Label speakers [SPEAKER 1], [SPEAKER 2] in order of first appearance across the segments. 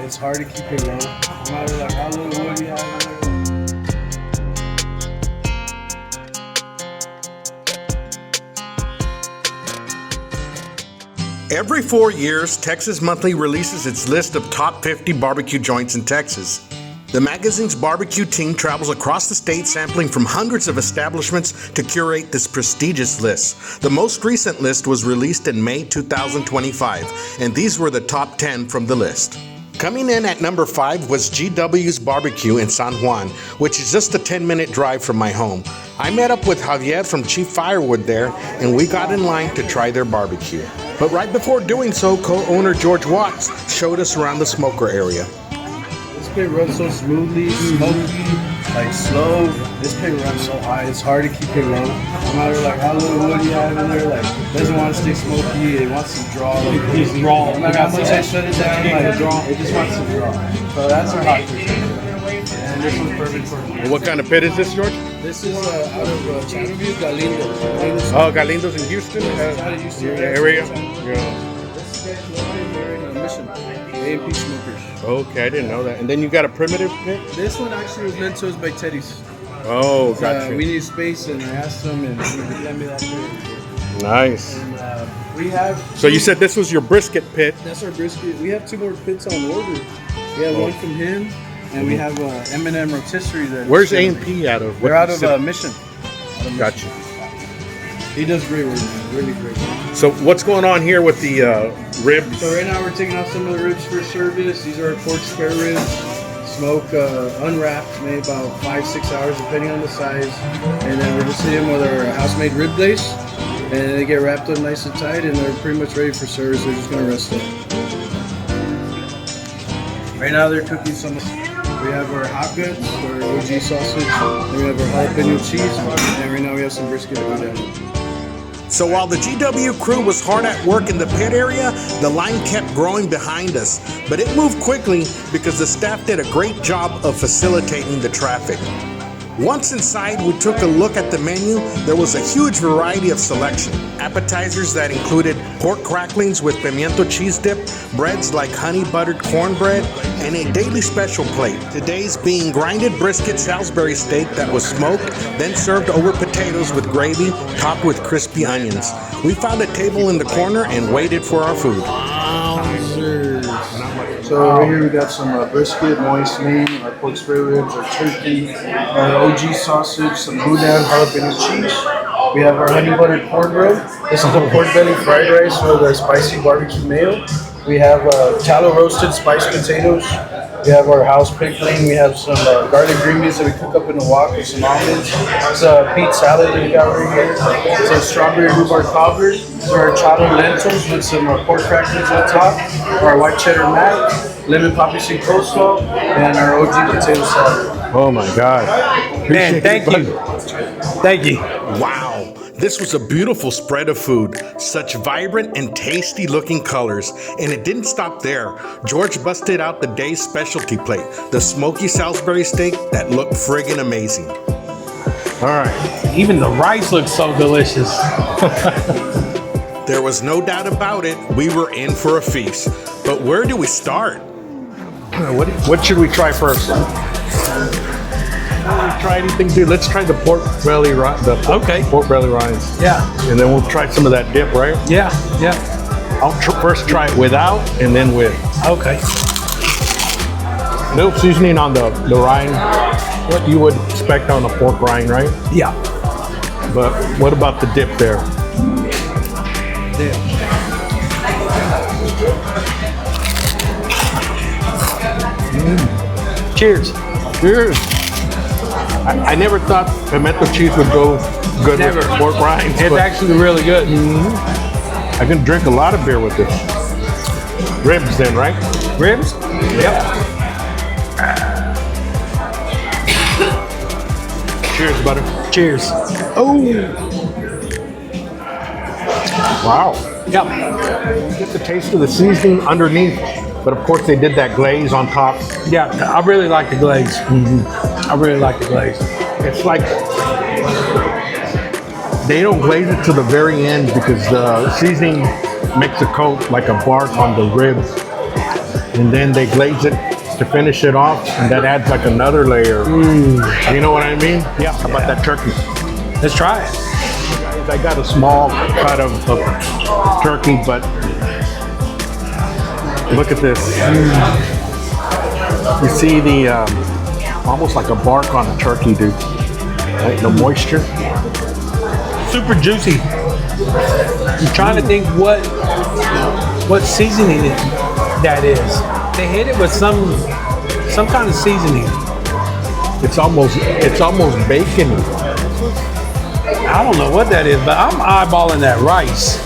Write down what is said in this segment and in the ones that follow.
[SPEAKER 1] It's hard to keep it low. No matter like how little wood you have in there.
[SPEAKER 2] Every 4 years, Texas Monthly releases its list of top 50 barbecue joints in Texas. The magazine's barbecue team travels across the state sampling from hundreds of establishments to curate this prestigious list. The most recent list was released in May 2025, and these were the top 10 from the list. Coming in at number 5 was GW's Barbecue in San Juan, which is just a 10-minute drive from my home. I met up with Javier from Chief Firewood there, and we got in line to try their barbecue. But right before doing so, co-owner George Watts showed us around the smoker area.
[SPEAKER 1] This pit runs so smoothly, smoky, like slow. This pit runs so high, it's hard to keep it low. No matter like how little wood you have in there, like it doesn't want to stay smoky, it wants to draw. Like,
[SPEAKER 3] Just draw.
[SPEAKER 1] no matter how much I shut it down, like draw, it just wants to draw. So that's our hot pit. And this one's perfect for me.
[SPEAKER 2] What kind of pit is this, George?
[SPEAKER 1] This is out of Chatterview, Galindo.
[SPEAKER 2] Oh, Galindo's in Houston
[SPEAKER 1] Out of Houston
[SPEAKER 2] area?
[SPEAKER 1] Yeah. This is located here in Mission, A&P Smokers.
[SPEAKER 2] Okay, I didn't know that. And then you got a primitive pit?
[SPEAKER 1] This one actually was lent to us by Teddy's.
[SPEAKER 2] Oh, gotcha.
[SPEAKER 1] We need space, and I asked him, and he lent me that pit.
[SPEAKER 2] Nice.
[SPEAKER 1] And we have.
[SPEAKER 2] So you said this was your brisket pit.
[SPEAKER 1] That's our brisket. We have 2 more pits on order. We have one from him, and we have M&M rotisserie.
[SPEAKER 2] Where's A&P out of?
[SPEAKER 1] They're out of Mission.
[SPEAKER 2] Gotcha.
[SPEAKER 1] He does great work, man. Really great work.
[SPEAKER 2] So what's going on here with the ribs?
[SPEAKER 1] So right now we're taking off some of the ribs for service. These are our pork spare ribs. Smoke unwrapped, maybe about 5-6 hours depending on the size. And then we're just hitting with our house-made rib glaze. And they get wrapped up nice and tight, and they're pretty much ready for service. They're just gonna rest up. Right now they're cooking some. We have our hot guts, our OG sausage, and we have our jalapeno cheese, and right now we have some brisket to go down.
[SPEAKER 2] So while the GW crew was hard at work in the pit area, the line kept growing behind us. But it moved quickly because the staff did a great job of facilitating the traffic. Once inside, we took a look at the menu. There was a huge variety of selection. Appetizers that included pork cracklings with pimiento cheese dip, breads like honey buttered cornbread, and a daily special plate. Today's being grinded brisket Salisbury steak that was smoked, then served over potatoes with gravy, topped with crispy onions. We found a table in the corner and waited for our food.
[SPEAKER 1] So right here we got some brisket, moist meat, our pork spare ribs, our turkey, our OG sausage, some boudin, jalapeno cheese. We have our honey buttered cornbread. This is a pork belly fried rice with a spicy barbecue mayo. We have tallow roasted spiced potatoes. We have our house pickling. We have some garlic green beans that we cook up in the wok with some almonds. It's a peat salad that we got right here. It's a strawberry rhubarb cobbler. These are our chowder lentils with some pork crackers on top. Our white cheddar mac, lemon poppy seed coleslaw, and our OG potato salad.
[SPEAKER 2] Oh my God.
[SPEAKER 3] Man, thank you. Thank you.
[SPEAKER 2] Wow. This was a beautiful spread of food, such vibrant and tasty looking colors, and it didn't stop there. George busted out the day's specialty plate, the smoky Salisbury steak that looked friggin' amazing.
[SPEAKER 3] All right. Even the rice looks so delicious.
[SPEAKER 2] There was no doubt about it, we were in for a feast. But where do we start?
[SPEAKER 3] What should we try first?
[SPEAKER 2] Try anything, dude. Let's try the pork belly rinds. Pork belly rinds.
[SPEAKER 3] Yeah.
[SPEAKER 2] And then we'll try some of that dip, right?
[SPEAKER 3] Yeah.
[SPEAKER 2] I'll first try it without and then with.
[SPEAKER 3] Okay.
[SPEAKER 2] Little seasoning on the rind. What you would expect on a pork rind, right?
[SPEAKER 3] Yeah.
[SPEAKER 2] But what about the dip there?
[SPEAKER 3] Cheers.
[SPEAKER 2] Cheers. I never thought pimento cheese would go
[SPEAKER 3] good
[SPEAKER 4] Never.
[SPEAKER 3] with pork rinds.
[SPEAKER 4] It's
[SPEAKER 3] but
[SPEAKER 4] actually really good.
[SPEAKER 3] I can drink a lot of beer with this. Ribs then, right?
[SPEAKER 4] Ribs? Yep.
[SPEAKER 3] Cheers, butter.
[SPEAKER 4] Cheers.
[SPEAKER 3] Oh. Wow.
[SPEAKER 4] Yep.
[SPEAKER 3] Get the taste of the seasoning underneath. But of course they did that glaze on top.
[SPEAKER 4] Yeah, I really like the glaze. I really like the glaze.
[SPEAKER 3] It's like they don't glaze it to the very end because the seasoning makes a coat like a bark on the ribs. And then they glaze it to finish it off, and that adds like another layer. You know what I mean?
[SPEAKER 4] Yeah.
[SPEAKER 3] How about that turkey?
[SPEAKER 4] Let's try it.
[SPEAKER 3] I got a small cut of turkey, but look at this. You see the almost like a bark on a turkey, dude. Right? The moisture.
[SPEAKER 4] Super juicy. I'm trying to think what seasoning that is. They hit it with some kind of seasoning.
[SPEAKER 3] It's almost bacon.
[SPEAKER 4] I don't know what that is, but I'm eyeballing that rice.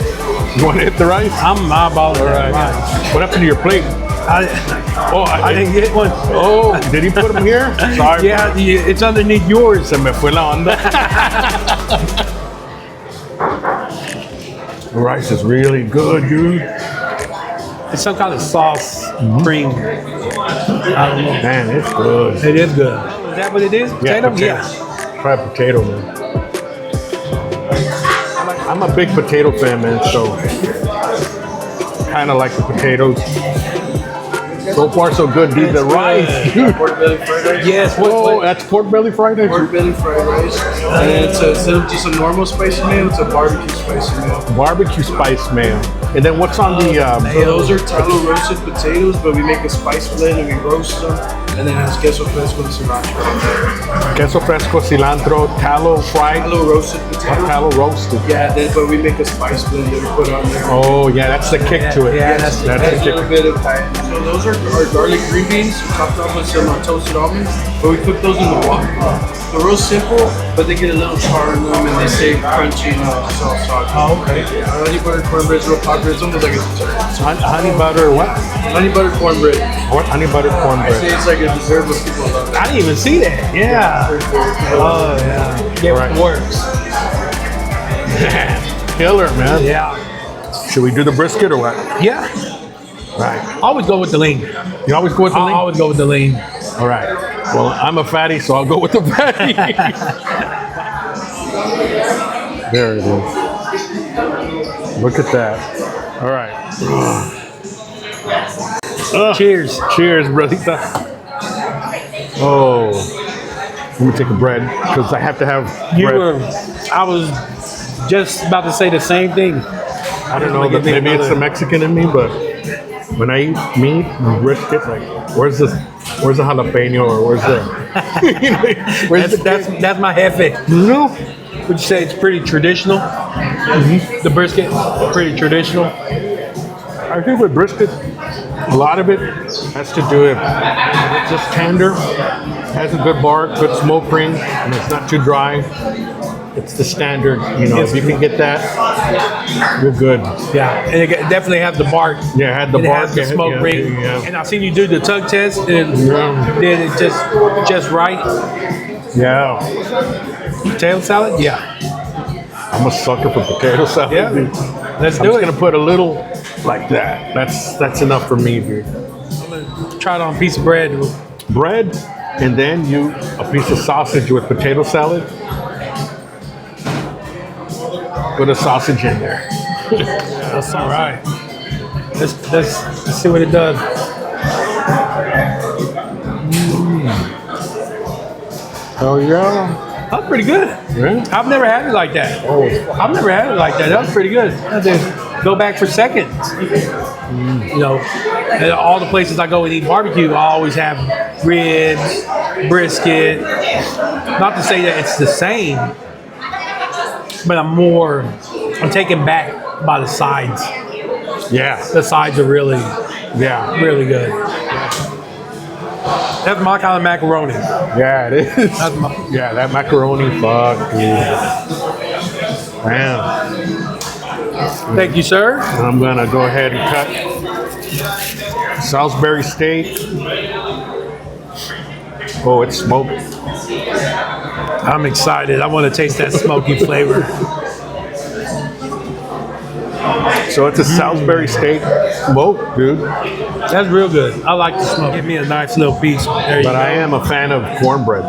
[SPEAKER 3] You want to hit the rice?
[SPEAKER 4] I'm eyeballing that rice.
[SPEAKER 3] What happened to your plate?
[SPEAKER 4] I didn't get one.
[SPEAKER 3] Oh, did he put them here? Sorry.
[SPEAKER 4] Yeah, it's underneath yours.
[SPEAKER 3] Se me fue la onda. The rice is really good, dude.
[SPEAKER 4] It's some kind of sauce, cream. I don't know.
[SPEAKER 3] Man, it's good.
[SPEAKER 4] It is good. Is that what it is? Potato? Yeah.
[SPEAKER 3] Try potato, man. I'm a big potato fan, man, so kind of like the potatoes. So far, so good, dude. The rice, dude.
[SPEAKER 1] Pork belly fried rice.
[SPEAKER 4] Yes.
[SPEAKER 3] Oh, that's pork belly fried rice?
[SPEAKER 1] Pork belly fried rice. And it's instead of just a normal spicy meal, it's a barbecue spicy meal.
[SPEAKER 3] Barbecue spice mayo. And then what's on the...
[SPEAKER 1] So those are tallow roasted potatoes, but we make a spice blend and we roast them. And then it has queso fresco and cilantro on there.
[SPEAKER 3] Queso fresco, cilantro, tallow fried.
[SPEAKER 1] Tallow roasted potatoes.
[SPEAKER 3] Tallow roasted.
[SPEAKER 1] Yeah, but we make a spice blend that we put on there.
[SPEAKER 3] Oh, yeah, that's the kick to it.
[SPEAKER 4] Yeah,
[SPEAKER 3] that's
[SPEAKER 1] That's
[SPEAKER 3] the
[SPEAKER 1] a little
[SPEAKER 3] kick.
[SPEAKER 1] bit of time. So those are our garlic green beans, topped off with some toasted almonds, but we cook those in the water. They're real simple, but they get a little char in them and they stay crunchy and so soggy.
[SPEAKER 4] Oh, okay.
[SPEAKER 1] Honey butter cornbread is real popular. It's almost like a dessert.
[SPEAKER 3] Honey butter, what?
[SPEAKER 1] Honey butter cornbread.
[SPEAKER 3] What? Honey butter
[SPEAKER 1] I say
[SPEAKER 3] cornbread.
[SPEAKER 1] it's like a dessert, but people love it.
[SPEAKER 4] I didn't even see that. Yeah. Oh, yeah. Yeah,
[SPEAKER 3] Right.
[SPEAKER 4] it works.
[SPEAKER 3] Killer, man.
[SPEAKER 4] Yeah.
[SPEAKER 3] Should we do the brisket or what?
[SPEAKER 4] Yeah.
[SPEAKER 3] Right.
[SPEAKER 4] I always go with the lean.
[SPEAKER 3] You always go with the
[SPEAKER 4] I
[SPEAKER 3] lean?
[SPEAKER 4] always go with the lean.
[SPEAKER 3] All right. Well, I'm a fatty, so I'll go with the fatty. There it is. Look at that. All right.
[SPEAKER 4] Cheers.
[SPEAKER 3] Cheers, brother. Oh. Let me take a bread because I have to have bread.
[SPEAKER 4] I was just about to say the same thing.
[SPEAKER 3] I don't know, but maybe it's the Mexican in me, but when I eat meat and brisket, like, where's the jalapeno or where's the
[SPEAKER 4] That's my jefe.
[SPEAKER 3] No.
[SPEAKER 4] Would you say it's pretty traditional? The brisket, pretty traditional.
[SPEAKER 3] I think with brisket, a lot of it has to do with it's just tender, has a good bark, good smoke ring, and it's not too dry. It's the standard, you know. If you can get that, you're good.
[SPEAKER 4] Yeah, and it definitely have the bark.
[SPEAKER 3] Yeah, it had the
[SPEAKER 4] and
[SPEAKER 3] bark.
[SPEAKER 4] It has the smoke
[SPEAKER 3] yeah,
[SPEAKER 4] ring.
[SPEAKER 3] yeah.
[SPEAKER 4] And I've seen you do the tug test, and
[SPEAKER 3] Yeah.
[SPEAKER 4] did it just right.
[SPEAKER 3] Yeah.
[SPEAKER 4] Potato salad? Yeah.
[SPEAKER 3] I'm a sucker for potato salad.
[SPEAKER 4] Yeah.
[SPEAKER 3] Dude.
[SPEAKER 4] Let's
[SPEAKER 3] I'm
[SPEAKER 4] do
[SPEAKER 3] just
[SPEAKER 4] it.
[SPEAKER 3] gonna put a little like that. That's enough for me, dude.
[SPEAKER 4] Try it on a piece of bread.
[SPEAKER 3] Bread, and then a piece of sausage with potato salad. Put a sausage in there.
[SPEAKER 4] That's all right. Let's see what it does.
[SPEAKER 3] Oh yeah.
[SPEAKER 4] That's pretty good.
[SPEAKER 3] Yeah.
[SPEAKER 4] I've never had it like that.
[SPEAKER 3] Oh.
[SPEAKER 4] I've never had it like that. That was pretty good. I had to go back for seconds. You know, at all the places I go and eat barbecue, I always have ribs, brisket. Not to say that it's the same, but I'm taken back by the sides.
[SPEAKER 3] Yeah.
[SPEAKER 4] The sides are really,
[SPEAKER 3] Yeah.
[SPEAKER 4] really good. That's my kind of macaroni.
[SPEAKER 3] Yeah, it is.
[SPEAKER 4] That's my,
[SPEAKER 3] Yeah, that macaroni, fuck, dude. Man,
[SPEAKER 4] Thank you, sir.
[SPEAKER 3] I'm gonna go ahead and cut Salisbury steak. Oh, it's smoked.
[SPEAKER 4] I'm excited. I want to taste that smoky flavor.
[SPEAKER 3] So it's a Salisbury steak smoked, dude.
[SPEAKER 4] That's real good. I like the smoke. Give me a nice little piece. There you
[SPEAKER 3] But
[SPEAKER 4] go.
[SPEAKER 3] I am a fan of cornbread.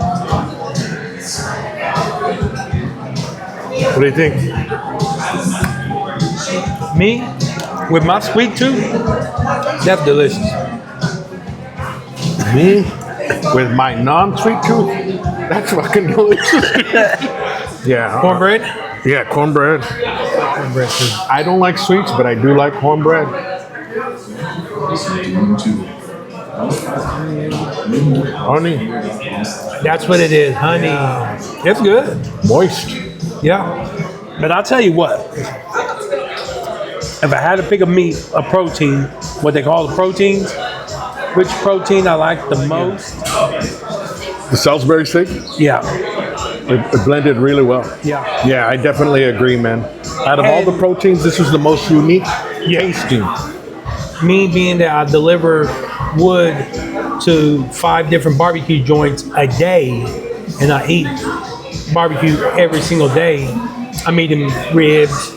[SPEAKER 3] What do you think?
[SPEAKER 4] Me, with my sweet tooth, that's delicious.
[SPEAKER 3] Me, with my non-sweet tooth, that's fucking delicious. Yeah.
[SPEAKER 4] Cornbread?
[SPEAKER 3] Yeah, cornbread.
[SPEAKER 4] Cornbread too.
[SPEAKER 3] I don't like sweets, but I do like cornbread. Honey,
[SPEAKER 4] That's what it is, honey. It's good.
[SPEAKER 3] moist.
[SPEAKER 4] Yeah. But I'll tell you what. If I had to pick a protein, what they call the proteins, which protein I like the most?
[SPEAKER 3] The Salisbury steak,
[SPEAKER 4] Yeah.
[SPEAKER 3] it blended really well.
[SPEAKER 4] Yeah.
[SPEAKER 3] Yeah, I definitely agree, man. Out of all the proteins, this was the most unique tasting.
[SPEAKER 4] Me being that I deliver wood to 5 different barbecue joints a day, and I eat barbecue every single day. I'm eating ribs,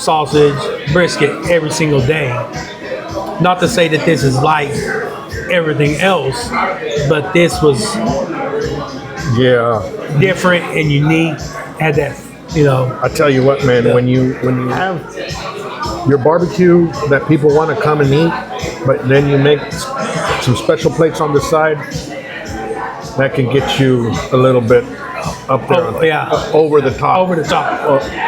[SPEAKER 4] sausage, brisket every single day. Not to say that this is like everything else, but this was
[SPEAKER 3] Yeah.
[SPEAKER 4] different and unique. Had that,
[SPEAKER 3] I tell you what, man, when you have your barbecue that people want to come and eat, but then you make some special plates on the side, that can get you a little bit up there, over the top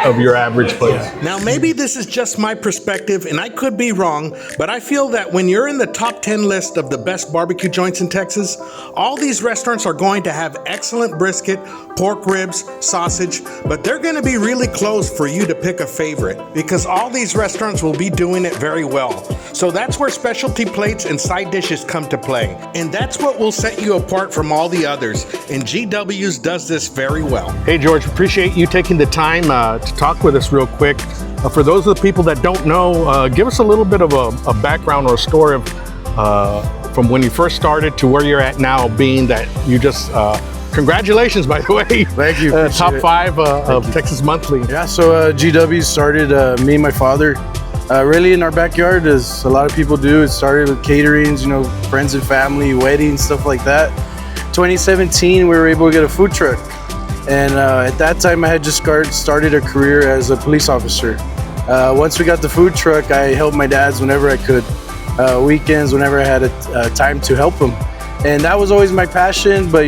[SPEAKER 3] of your average plate.
[SPEAKER 2] Now, maybe this is just my perspective, and I could be wrong, but I feel that when you're in the top 10 list of the best barbecue joints in Texas, all these restaurants are going to have excellent brisket, pork ribs, sausage, but they're going to be really close for you to pick a favorite because all these restaurants will be doing it very well. So that's where specialty plates and side dishes come to play. And that's what will set you apart from all the others. And GW's does this very well.
[SPEAKER 3] Hey, George, appreciate you taking the time to talk with us real quick. For those of the people that don't know, give us a little bit of a background or a story of from when you first started to where you're at now, being that you just, congratulations, by the way.
[SPEAKER 1] Thank you.
[SPEAKER 3] Top
[SPEAKER 1] appreciate it.
[SPEAKER 3] 5 of Texas Monthly.
[SPEAKER 1] Yeah, so GW started, me and my father, really in our backyard, as a lot of people do. It started with caterings, friends and family, weddings, stuff like that. 2017, we were able to get a food truck. And at that time, I had just started a career as a police officer. Once we got the food truck, I helped my dads whenever I could. Weekends, whenever I had a time to help them. And that was always my passion, but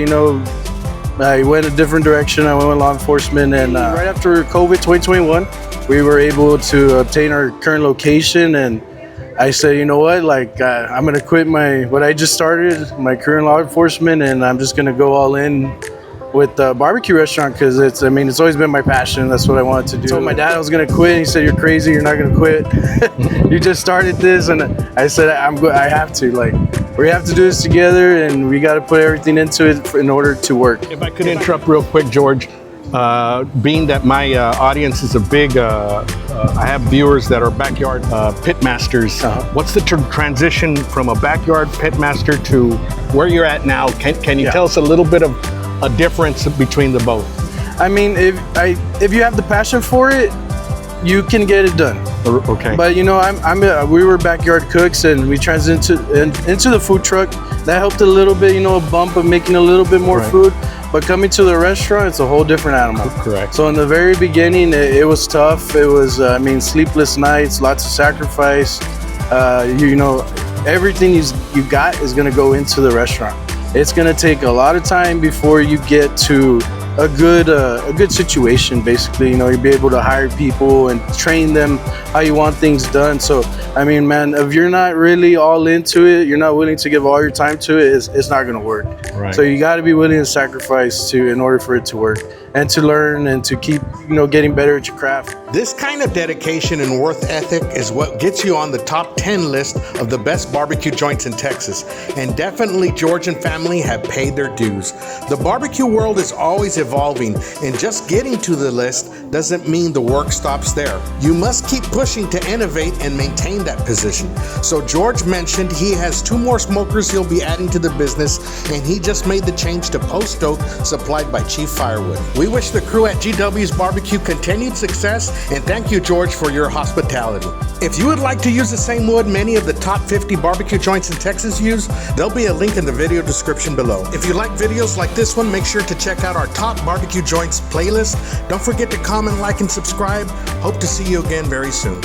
[SPEAKER 1] I went a different direction. I went with law enforcement, and right after COVID 2021, we were able to obtain our current location. And I said, you know what, I'm gonna quit what I just started, my career in law enforcement, and I'm just gonna go all in with the barbecue restaurant because it's always been my passion. That's what I wanted to do. I told my dad I was gonna quit, and he said, "You're crazy. You're not gonna quit. You just started this." And I said, I have to. We have to do this together, and we got to put everything into it in order to work.
[SPEAKER 3] If I could interrupt real quick, George, being that my audience is a big, I have viewers that are backyard pit masters. What's the transition from a backyard pit master to where you're at now? Can you tell us a little bit of a difference between the both?
[SPEAKER 1] If you have the passion for it, you can get it done.
[SPEAKER 3] Okay.
[SPEAKER 1] But we were backyard cooks, and we transitioned into the food truck. That helped a little bit, a bump of making a little bit more food. But coming to the restaurant, it's a whole different animal.
[SPEAKER 3] Correct.
[SPEAKER 1] So in the very beginning, it was tough. It was, sleepless nights, lots of sacrifice. Everything you got is going to go into the restaurant. It's going to take a lot of time before you get to a good situation. Basically, you'll be able to hire people and train them how you want things done. So, man, if you're not really all into it, you're not willing to give all your time to it, it's not going to work.
[SPEAKER 3] Right.
[SPEAKER 1] So you got to be willing to sacrifice in order for it to work, and to learn and to keep, getting better at your craft.
[SPEAKER 2] This kind of dedication and work ethic is what gets you on the top 10 list of the best barbecue joints in Texas. And definitely George and family have paid their dues. The barbecue world is always evolving, and just getting to the list doesn't mean the work stops there. You must keep pushing to innovate and maintain that position. So George mentioned he has 2 more smokers he'll be adding to the business, and he just made the change to post oak supplied by Chief Firewood. We wish the crew at GW's Barbecue continued success, and thank you, George, for your hospitality. If you would like to use the same wood many of the top 50 barbecue joints in Texas use, there'll be a link in the video description below. If you like videos like this one, make sure to check out our top barbecue joints playlist. Don't forget to comment, like, and subscribe. Hope to see you again very soon.